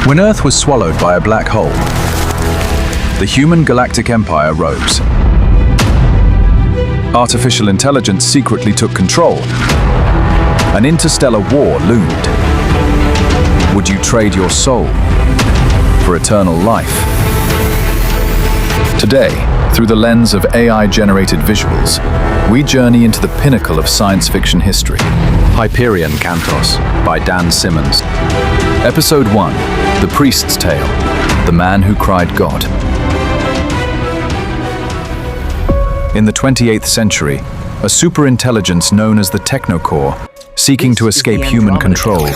When Earth was swallowed by a black hole, the human galactic empire rose. Artificial intelligence secretly took control. An interstellar war loomed. Would you trade your soul for eternal life? Today, through the lens of AI-generated visuals, we journey into the pinnacle of science fiction history. Hyperion Cantos by Dan Simmons. Episode 1, The Priest's Tale, The Man Who Cried God. In the 28th century, a superintelligence known as the Technocore, seeking to escape human control,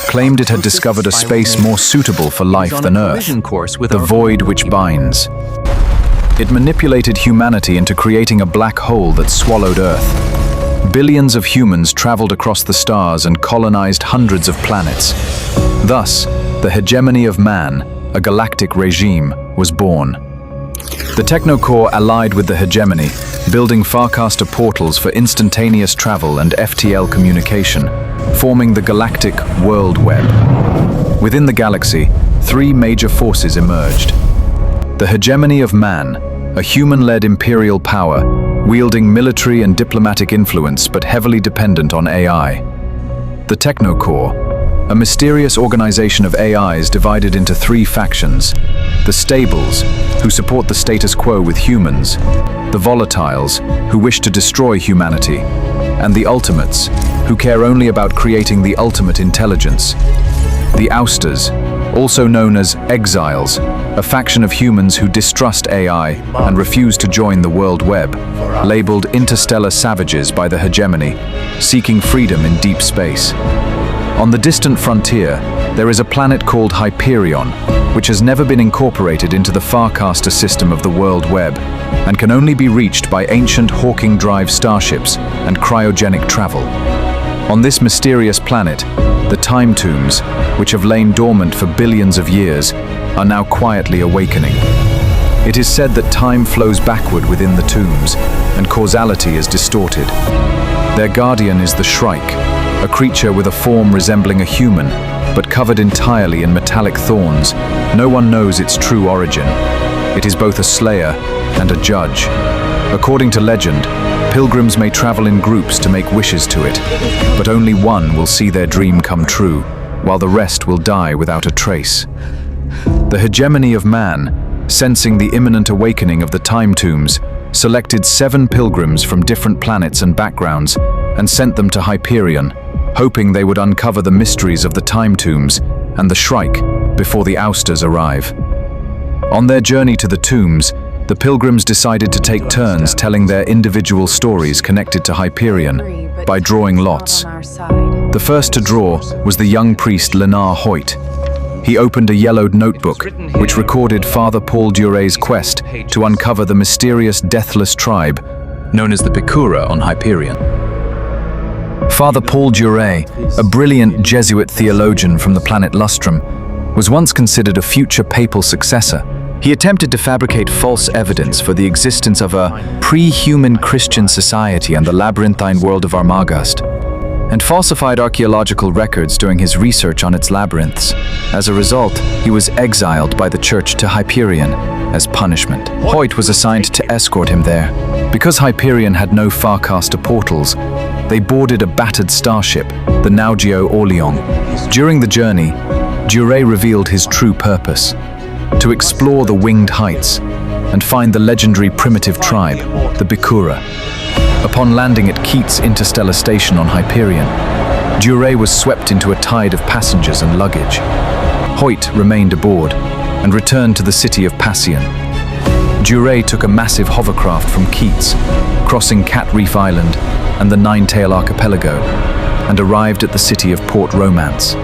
claimed it had discovered a space more suitable for life than Earth, the void which binds. It manipulated humanity into creating a black hole that swallowed Earth. Billions of humans traveled across the stars and colonized hundreds of planets. Thus, the hegemony of man, a galactic regime, was born. The Technocore allied with the hegemony, building Farcaster portals for instantaneous travel and FTL communication, forming the galactic world web. Within the galaxy, three major forces emerged. The hegemony of man, a human-led imperial power, wielding military and diplomatic influence but heavily dependent on AI. The Technocore, a mysterious organization of AIs divided into three factions: the Stables, who support the status quo with humans, the Volatiles, who wish to destroy humanity, and the Ultimates, who care only about creating the ultimate intelligence. The Ousters, also known as Exiles, a faction of humans who distrust AI and refuse to join the world web, labeled interstellar savages by the hegemony, seeking freedom in deep space. On the distant frontier, there is a planet called Hyperion, which has never been incorporated into the Farcaster system of the world web, and can only be reached by ancient Hawking Drive starships and cryogenic travel. On this mysterious planet, the time tombs, which have lain dormant for billions of years, are now quietly awakening. It is said that time flows backward within the tombs, and causality is distorted. Their guardian is the Shrike, a creature with a form resembling a human, but covered entirely in metallic thorns. No one knows its true origin. It is both a slayer and a judge. According to legend, pilgrims may travel in groups to make wishes to it, but only one will see their dream come true, while the rest will die without a trace. The hegemony of man, sensing the imminent awakening of the time tombs, selected 7 pilgrims from different planets and backgrounds and sent them to Hyperion, hoping they would uncover the mysteries of the time tombs and the Shrike before the Ousters arrive. On their journey to the tombs, the pilgrims decided to take turns telling their individual stories connected to Hyperion by drawing lots. The first to draw was the young priest Lenar Hoyt. He opened a yellowed notebook, which recorded Father Paul Duray's quest to uncover the mysterious deathless tribe known as the Bikura on Hyperion. Father Paul Duray, a brilliant Jesuit theologian from the planet Lustrum, was once considered a future papal successor. He attempted to fabricate false evidence for the existence of a pre-human Christian society and the labyrinthine world of Armagast, and falsified archaeological records during his research on its labyrinths. As a result, he was exiled by the church to Hyperion as punishment. Hoyt was assigned to escort him there. Because Hyperion had no Farcaster portals, they boarded a battered starship, the Naugeo Orleans. During the journey, Duray revealed his true purpose: to explore the winged heights and find the legendary primitive tribe, the Bikura. Upon landing at Keats Interstellar Station on Hyperion, Duray was swept into a tide of passengers and luggage. Hoyt remained aboard and returned to the city of Passion. Duray took a massive hovercraft from Keats, crossing Cat Reef Island and the Nine-Tail Archipelago, and arrived at the city of Port Romance.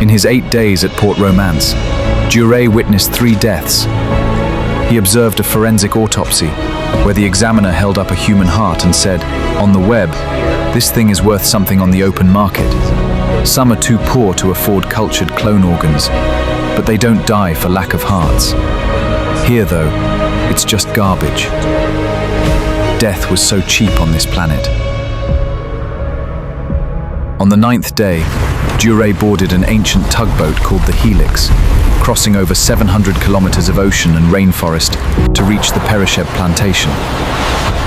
In his 8 days at Port Romance, Duray witnessed 3 deaths. He observed a forensic autopsy, where the examiner held up a human heart and said, "On the web, this thing is worth something on the open market. Some are too poor to afford cultured clone organs, but they don't die for lack of hearts. Here, though, it's just garbage." Death was so cheap on this planet. On the 9th day, Duray boarded an ancient tugboat called the Helix, crossing over 700 kilometers of ocean and rainforest to reach the Perisheb plantation.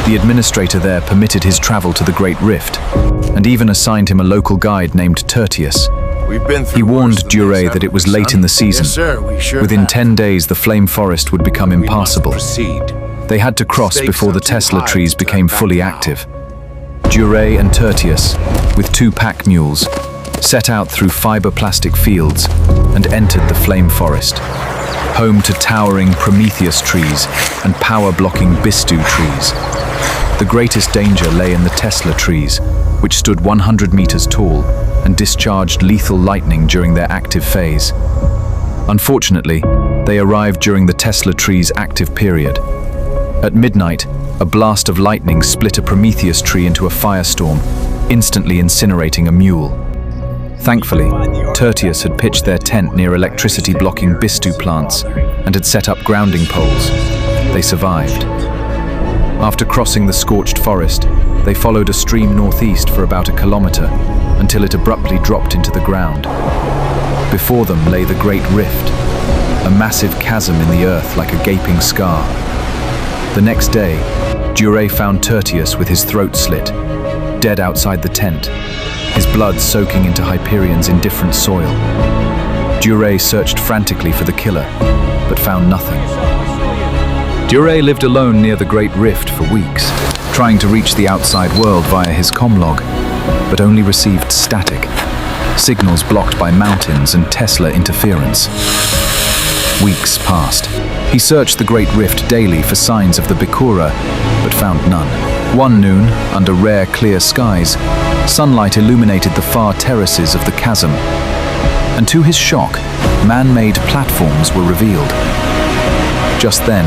The administrator there permitted his travel to the Great Rift, and even assigned him a local guide named Tertius. He warned Duray that it was late in the season. Within 10 days, the flame forest would become impassable. They had to cross before the Tesla trees became fully active. Duray and Tertius, with 2 pack mules, set out through fiber-plastic fields and entered the flame forest, home to towering Prometheus trees and power-blocking Bistu trees. The greatest danger lay in the Tesla trees, which stood 100 meters tall and discharged lethal lightning during their active phase. Unfortunately, they arrived during the Tesla tree's active period. At midnight, a blast of lightning split a Prometheus tree into a firestorm, instantly incinerating a mule. Thankfully, Tertius had pitched their tent near electricity-blocking Bistu plants and had set up grounding poles. They survived. After crossing the scorched forest, they followed a stream northeast for about a kilometer until it abruptly dropped into the ground. Before them lay the Great Rift, a massive chasm in the earth like a gaping scar. The next day, Duray found Tertius with his throat slit, dead outside the tent, his blood soaking into Hyperion's indifferent soil. Duray searched frantically for the killer, but found nothing. Duray lived alone near the Great Rift for weeks, trying to reach the outside world via his comlog, but only received static, signals blocked by mountains and Tesla interference. Weeks passed. He searched the Great Rift daily for signs of the Bikura, but found none. One noon, under rare clear skies, sunlight illuminated the far terraces of the chasm, and to his shock, man-made platforms were revealed. Just then,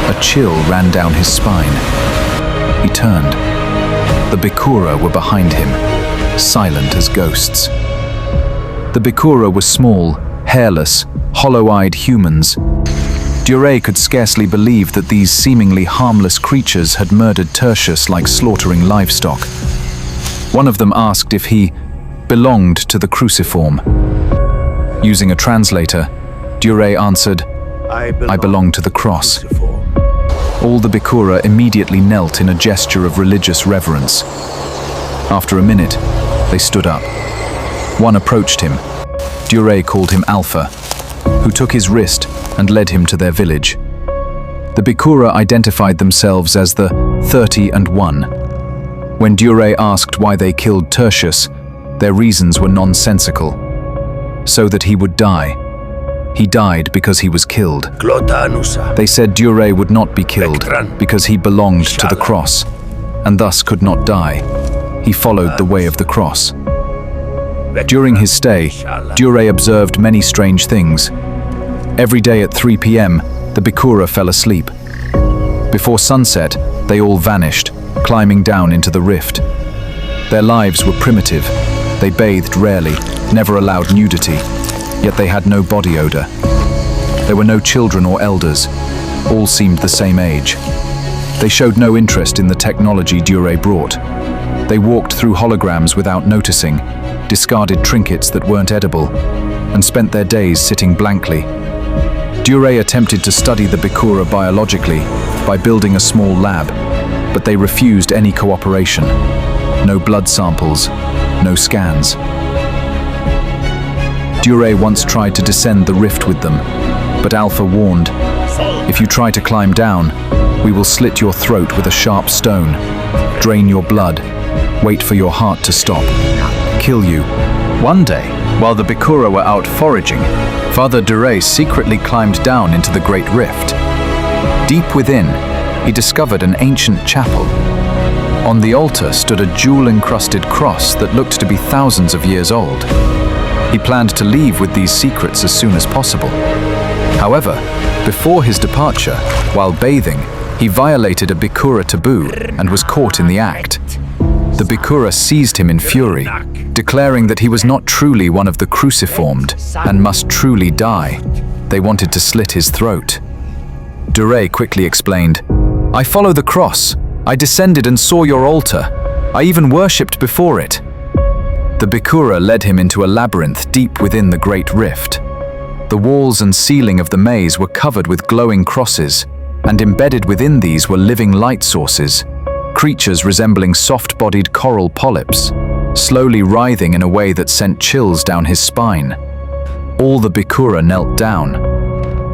a chill ran down his spine. He turned. The Bikura were behind him, silent as ghosts. The Bikura were small, hairless, hollow-eyed humans. Duray could scarcely believe that these seemingly harmless creatures had murdered Tertius like slaughtering livestock. One of them asked if he belonged to the cruciform. Using a translator, Duray answered, "I belong to the cross." All the Bikura immediately knelt in a gesture of religious reverence. After a minute, they stood up. One approached him. Duray called him Alpha, who took his wrist and led him to their village. The Bikura identified themselves as the 30 and 1. When Duray asked why they killed Tertius, their reasons were nonsensical. So that he would die. He died because he was killed. They said Duray would not be killed because he belonged to the cross, and thus could not die. He followed the way of the cross. During his stay, Duray observed many strange things. Every day at 3 p.m., the Bikura fell asleep. Before sunset, they all vanished, climbing down into the rift. Their lives were primitive. They bathed rarely, never allowed nudity, yet they had no body odor. There were no children or elders. All seemed the same age. They showed no interest in the technology Duray brought. They walked through holograms without noticing, discarded trinkets that weren't edible, and spent their days sitting blankly. Duray attempted to study the Bikura biologically by building a small lab, but they refused any cooperation. No blood samples, no scans. Duray once tried to descend the rift with them, but Alpha warned, "If you try to climb down, we will slit your throat with a sharp stone, drain your blood, wait for your heart to stop, kill you." One day, while the Bikura were out foraging, Father Duray secretly climbed down into the Great Rift. Deep within, he discovered an ancient chapel. On the altar stood a jewel-encrusted cross that looked to be thousands of years old. He planned to leave with these secrets as soon as possible. However, before his departure, while bathing, he violated a Bikura taboo and was caught in the act. The Bikura seized him in fury, declaring that he was not truly one of the cruciformed and must truly die. They wanted to slit his throat. Duray quickly explained, "I follow the cross. I descended and saw your altar. I even worshipped before it." The Bikura led him into a labyrinth deep within the Great Rift. The walls and ceiling of the maze were covered with glowing crosses, and embedded within these were living light sources, creatures resembling soft-bodied coral polyps, slowly writhing in a way that sent chills down his spine. All the Bikura knelt down.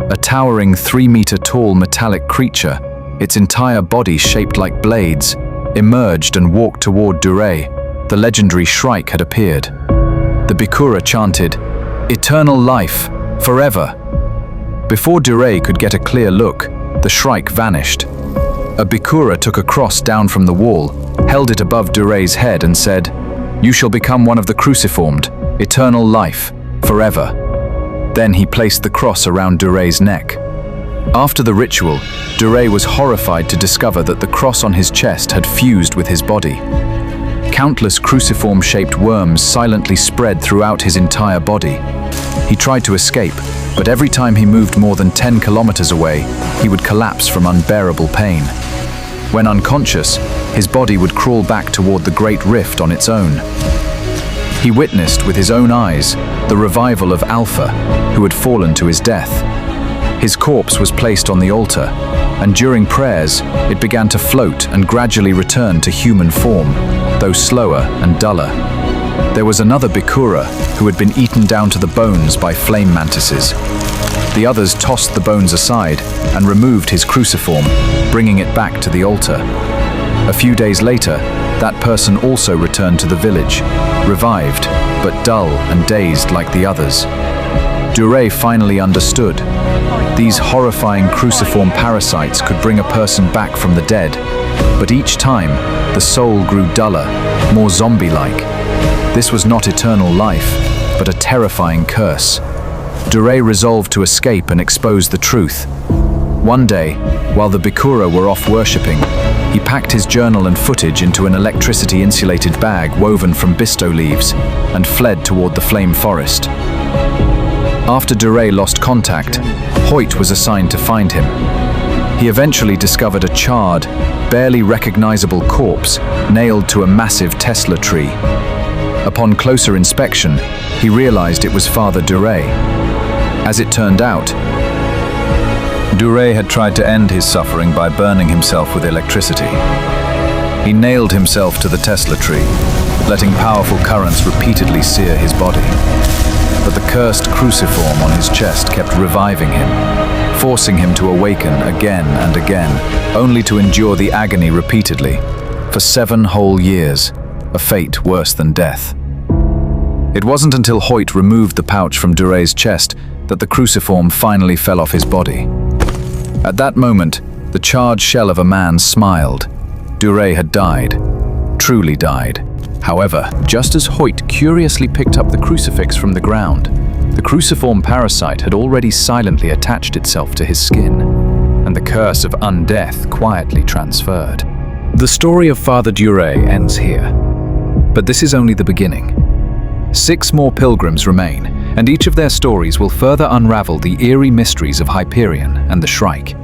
A towering 3-meter-tall metallic creature, its entire body shaped like blades, emerged and walked toward Duray. The legendary Shrike had appeared. The Bikura chanted, "Eternal life, forever." Before Duray could get a clear look, the Shrike vanished. A Bikura took a cross down from the wall, held it above Duray's head and said, "You shall become one of the cruciformed, eternal life, forever." Then he placed the cross around Duray's neck. After the ritual, Duray was horrified to discover that the cross on his chest had fused with his body. Countless cruciform-shaped worms silently spread throughout his entire body. He tried to escape, but every time he moved more than 10 kilometers away, he would collapse from unbearable pain. When unconscious, his body would crawl back toward the Great Rift on its own. He witnessed with his own eyes the revival of Alpha, who had fallen to his death. His corpse was placed on the altar, and during prayers, it began to float and gradually return to human form, though slower and duller. There was another Bikura who had been eaten down to the bones by flame mantises. The others tossed the bones aside and removed his cruciform, bringing it back to the altar. A few days later, that person also returned to the village, revived, but dull and dazed like the others. Duray finally understood. These horrifying cruciform parasites could bring a person back from the dead, but each time, the soul grew duller, more zombie-like. This was not eternal life, but a terrifying curse. Duray resolved to escape and expose the truth. One day, while the Bikura were off worshipping, he packed his journal and footage into an electricity-insulated bag woven from bisto leaves and fled toward the flame forest. After Duray lost contact, Hoyt was assigned to find him. He eventually discovered a charred, barely recognizable corpse nailed to a massive Tesla tree. Upon closer inspection, he realized it was Father Duray. As it turned out, Duray had tried to end his suffering by burning himself with electricity. He nailed himself to the Tesla tree, letting powerful currents repeatedly sear his body. But the cursed cruciform on his chest kept reviving him, forcing him to awaken again and again, only to endure the agony repeatedly, for 7 whole years, a fate worse than death. It wasn't until Hoyt removed the pouch from Duray's chest that the cruciform finally fell off his body. At that moment, the charred shell of a man smiled. Duray had died, truly died. However, just as Hoyt curiously picked up the crucifix from the ground, the cruciform parasite had already silently attached itself to his skin, and the curse of undeath quietly transferred. The story of Father Duray ends here, but this is only the beginning. 6 more pilgrims remain, and each of their stories will further unravel the eerie mysteries of Hyperion and the Shrike.